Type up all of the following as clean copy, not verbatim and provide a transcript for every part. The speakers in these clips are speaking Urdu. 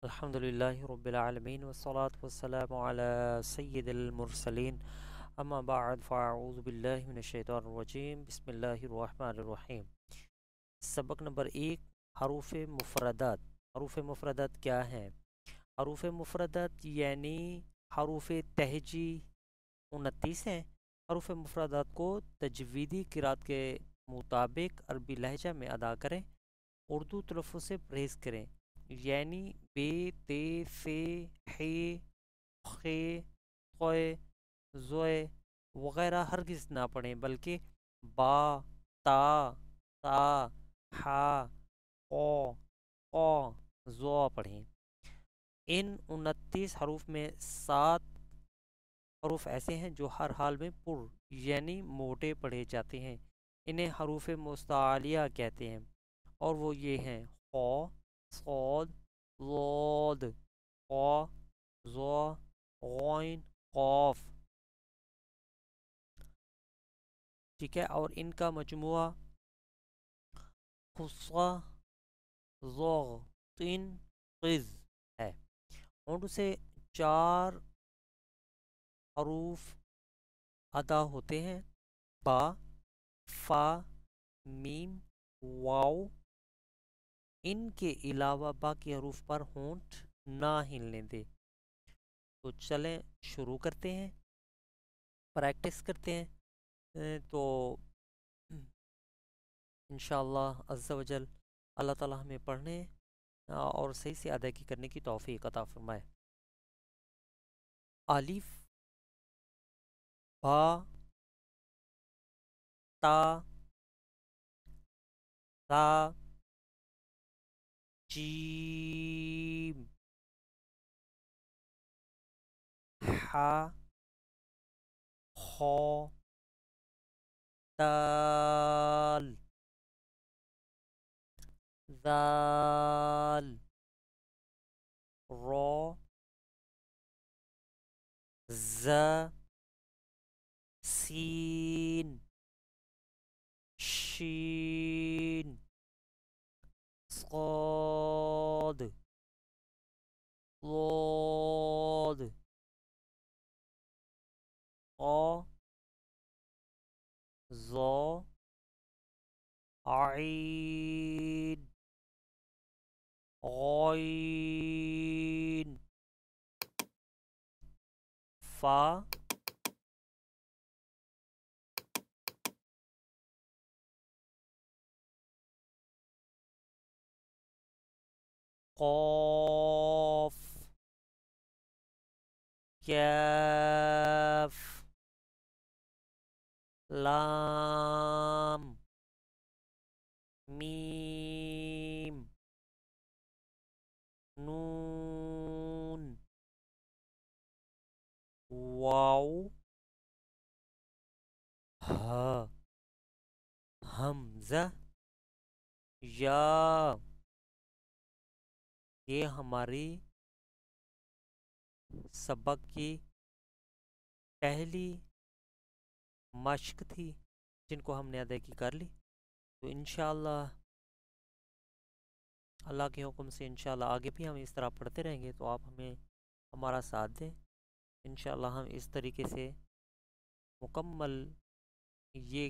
الحمدللہ رب العالمین والصلاة والسلام علی سید المرسلین اما بعد فاعوذ باللہ من الشیطان الرجیم بسم اللہ الرحمن الرحیم۔ سبق نمبر 1، حروف مفردات۔ حروف مفردات کیا ہیں؟ حروف مفردات یعنی حروف تہجی 29 ہیں۔ حروف مفردات کو تجویدی قرات کے مطابق عربی لہجہ میں ادا کریں، اردو تلفظ سے پرہیز کریں، یعنی بے، تے، سے، ہے، خے، قوے، زوئے وغیرہ ہرگز نہ پڑھیں، بلکہ با، تا، تا، ہا، قو، قو، زو پڑھیں۔ ان 29 حروف میں 7 حروف ایسے ہیں جو ہر حال میں پر یعنی موٹے پڑھے جاتے ہیں، انہیں حروف مستعلیہ کہتے ہیں، اور وہ یہ ہیں: خو، صاد، ضاد، قا، ظا، غین، قاف۔ ٹھیک ہے، اور ان کا مجموعہ خصا، ضغ، تن، قز ہے۔ ان سے 4 حروف ادا ہوتے ہیں: با، فا، میم، واو۔ ان کے علاوہ باقی حروف پر ہونٹ نہ ہلنے دے۔ تو چلیں شروع کرتے ہیں، پریکٹس کرتے ہیں۔ تو انشاءاللہ عز و جل اللہ تعالی ہمیں پڑھنے اور صحیح سے ادائیگی کرنے کی توفیق عطا فرمائے۔ الف، با، تا، ثا، جیم، حا، خا، دال، ذال، را، ز، سین، شین، صاد، ضاد، قا، ظا، عین، غین، فا، قاف، کاف، لام، میم، نون، واو، ہا، حمزہ، یا۔ یہ ہماری سبق کی پہلی مشق تھی جن کو ہم نے ادائیگی کر لی۔ تو انشاءاللہ اللہ کے حکم سے انشاءاللہ آگے بھی ہم اس طرح پڑھتے رہیں گے، تو آپ ہمیں ہمارا ساتھ دیں۔ انشاءاللہ ہم اس طریقے سے مکمل یہ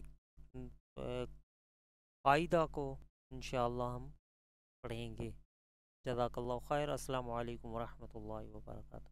قاعدہ کو انشاءاللہ ہم پڑھیں گے۔ جزاک اللہ خیر۔ السلام علیکم ورحمۃ اللہ وبرکاتہ۔